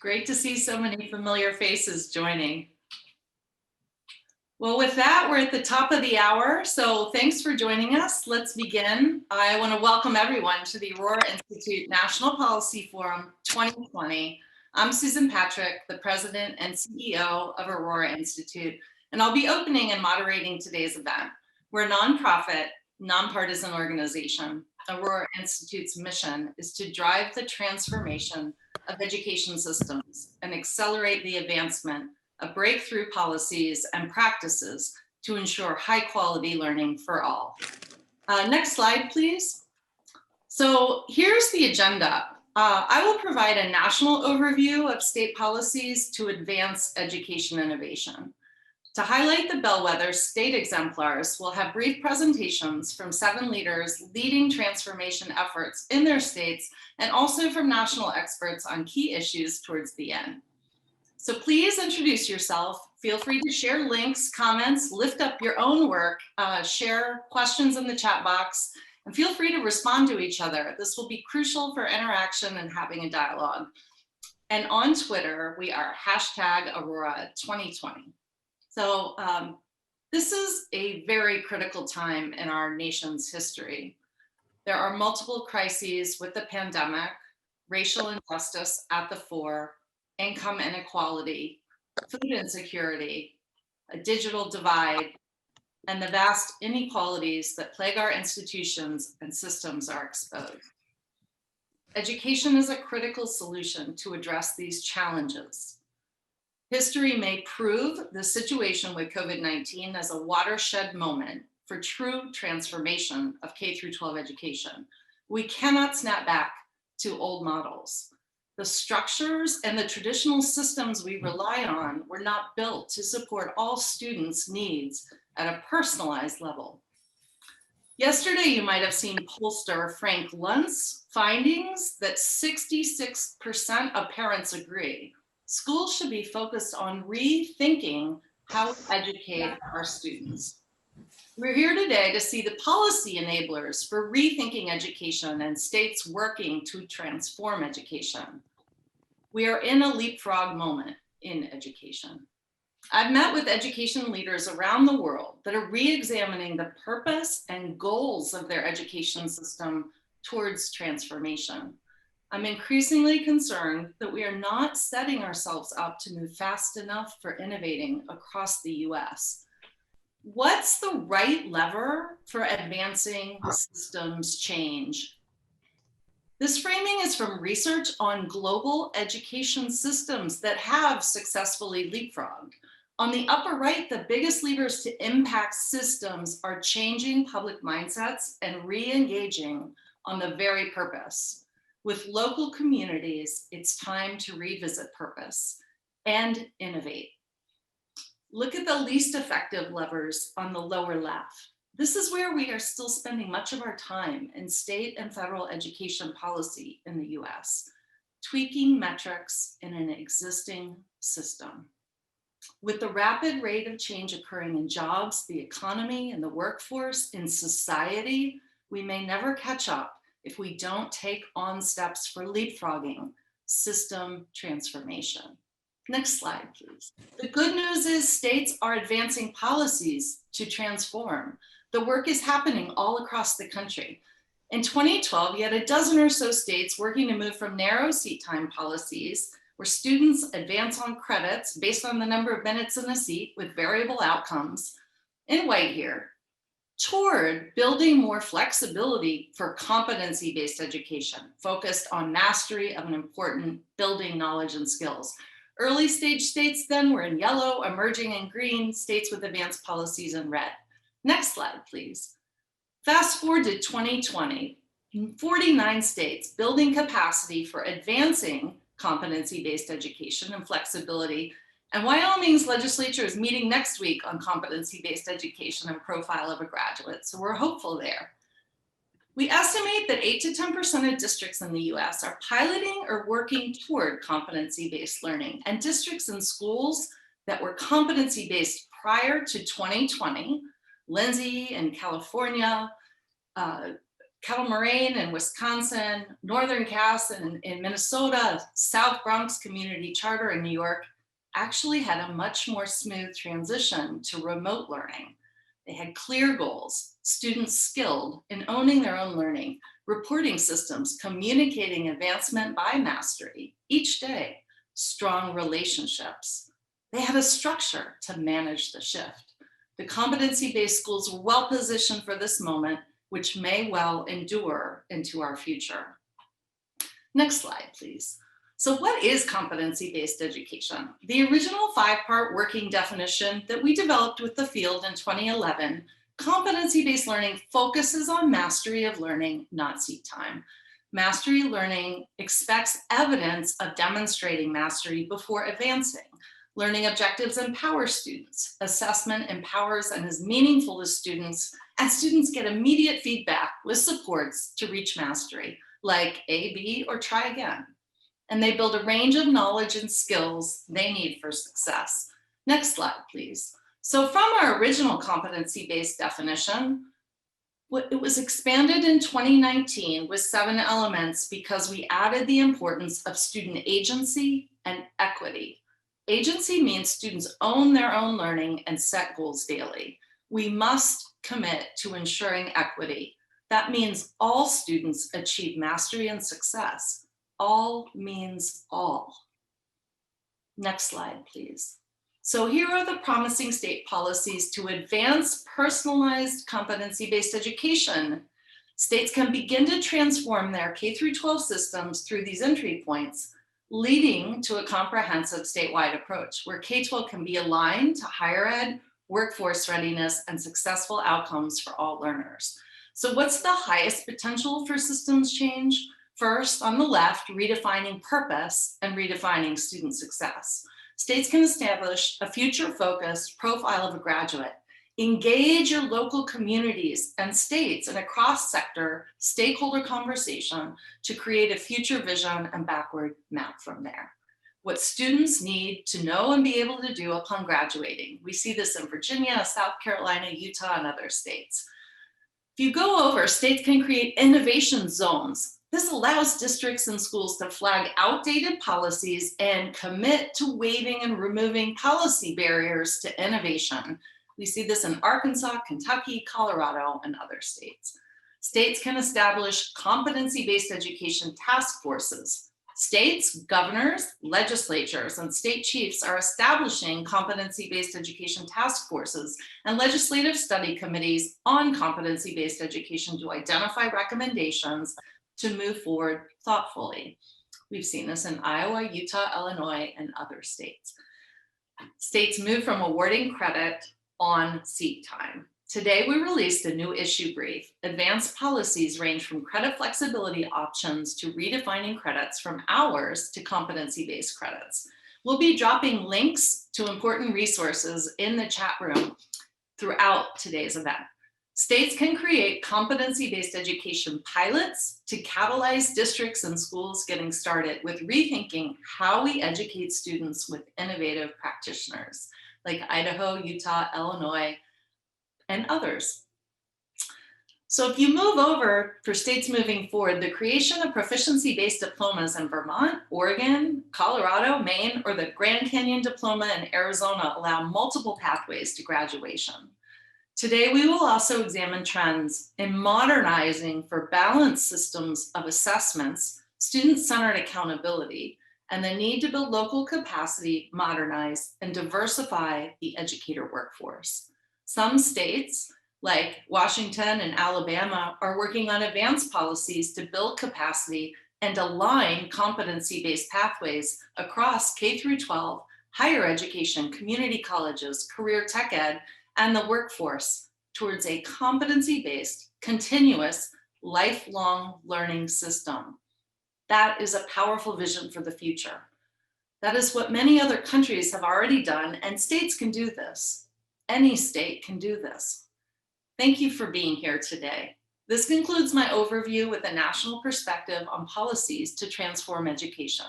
Great to see so many familiar faces joining. Well, with that, we're at the top of the hour, so thanks for joining us. Let's begin. I want to welcome everyone to the Aurora Institute National Policy Forum 2020. I'm Susan Patrick, the President and CEO of Aurora Institute, and I'll be opening and moderating today's event. We're a nonprofit, nonpartisan organization. Aurora Institute's mission is to drive the transformation of education systems and accelerate the advancement of breakthrough policies and practices to ensure high quality learning for all. Next slide, please. So here's the agenda. I will provide a national overview of state policies to advance education innovation. To highlight the bellwether state exemplars, we'll have brief presentations from 7 leaders leading transformation efforts in their states and also from national experts on key issues towards the end. So please introduce yourself. Feel free to share links, comments, lift up your own work, share questions in the chat box, and feel free to respond to each other. This will be crucial for interaction and having a dialogue. And on Twitter, we are #Aurora2020. So this is a very critical time in our nation's history. There are multiple crises with the pandemic, racial injustice at the fore, income inequality, food insecurity, a digital divide, and the vast inequalities that plague our institutions and systems are exposed. Education is a critical solution to address these challenges. History may prove the situation with COVID-19 as a watershed moment for true transformation of K-12 education. We cannot snap back to old models. The structures and the traditional systems we rely on were not built to support all students' needs at a personalized level. Yesterday, you might have seen pollster Frank Lunt's findings that 66% of parents agree schools should be focused on rethinking how we educate our students. We're here today to see the policy enablers for rethinking education and states working to transform education. We are in a leapfrog moment in education. I've met with education leaders around the world that are re-examining the purpose and goals of their education system towards transformation. I'm increasingly concerned that we are not setting ourselves up to move fast enough for innovating across the US. What's the right lever for advancing systems change? This framing is from research on global education systems that have successfully leapfrogged. On the upper right, the biggest levers to impact systems are changing public mindsets and re-engaging on the very purpose. With local communities, it's time to revisit purpose and innovate. Look at the least effective levers on the lower left. This is where we are still spending much of our time in state and federal education policy in the US, tweaking metrics in an existing system. With the rapid rate of change occurring in jobs, the economy, and the workforce, in society, we may never catch up if we don't take on steps for leapfrogging system transformation. Next slide, please. The good news is states are advancing policies to transform. The work is happening all across the country. In 2012, you had a dozen or so states working to move from narrow seat time policies, where students advance on credits based on the number of minutes in a seat with variable outcomes, in white here, toward building more flexibility for competency-based education, focused on mastery of an important building knowledge and skills. Early stage states then were in yellow, emerging in green, states with advanced policies in red. Next slide, please. Fast forward to 2020, 49 states building capacity for advancing competency-based education and flexibility. And Wyoming's legislature is meeting next week on competency-based education and profile of a graduate, so we're hopeful there. We estimate that 8 to 10% of districts in the US are piloting or working toward competency-based learning, and districts and schools that were competency-based prior to 2020, Lindsay in California, Kettle Moraine in Wisconsin, Northern Cass in Minnesota, South Bronx Community Charter in New York actually had a much more smooth transition to remote learning. They had clear goals, students skilled in owning their own learning, reporting systems, communicating advancement by mastery each day, strong relationships. They had a structure to manage the shift. The competency-based schools were well positioned for this moment, which may well endure into our future. Next slide, please. So what is competency-based education? The original 5-part working definition that we developed with the field in 2011, competency-based learning focuses on mastery of learning, not seat time. Mastery learning expects evidence of demonstrating mastery before advancing. Learning objectives empower students. Assessment empowers and is meaningful to students, and students get immediate feedback with supports to reach mastery, like A, B, or try again. And they build a range of knowledge and skills they need for success. Next slide, please. So from our original competency-based definition, it was expanded in 2019 with 7 elements because we added the importance of student agency and equity. Agency means students own their own learning and set goals daily. We must commit to ensuring equity. That means all students achieve mastery and success. All means all. Next slide, please. So here are the promising state policies to advance personalized competency-based education. States can begin to transform their K-12 systems through these entry points, leading to a comprehensive statewide approach where K-12 can be aligned to higher ed, workforce readiness, and successful outcomes for all learners. So what's the highest potential for systems change? First, on the left, redefining purpose and redefining student success. States can establish a future-focused profile of a graduate, engage your local communities and states in a cross-sector stakeholder conversation to create a future vision and backward map from there. What students need to know and be able to do upon graduating. We see this in Virginia, South Carolina, Utah, and other states. If you go over, states can create innovation zones. This allows districts and schools to flag outdated policies and commit to waiving and removing policy barriers to innovation. We see this in Arkansas, Kentucky, Colorado, and other states. States can establish competency-based education task forces. States, governors, legislatures, and state chiefs are establishing competency-based education task forces and legislative study committees on competency-based education to identify recommendations to move forward thoughtfully. We've seen this in Iowa, Utah, Illinois, and other states. States move from awarding credit on seat time. Today, we released a new issue brief. Advanced policies range from credit flexibility options to redefining credits from hours to competency-based credits. We'll be dropping links to important resources in the chat room throughout today's event. States can create competency-based education pilots to catalyze districts and schools getting started with rethinking how we educate students with innovative practitioners like Idaho, Utah, Illinois, and others. So if you move over for states moving forward, the creation of proficiency-based diplomas in Vermont, Oregon, Colorado, Maine, or the Grand Canyon Diploma in Arizona allow multiple pathways to graduation. Today, we will also examine trends in modernizing for balanced systems of assessments, student-centered accountability, and the need to build local capacity, modernize, and diversify the educator workforce. Some states, like Washington and Alabama, are working on advanced policies to build capacity and align competency-based pathways across K-12, higher education, community colleges, career tech ed, and the workforce towards a competency-based, continuous, lifelong learning system. That is a powerful vision for the future. That is what many other countries have already done, and states can do this. Any state can do this. Thank you for being here today. This concludes my overview with a national perspective on policies to transform education.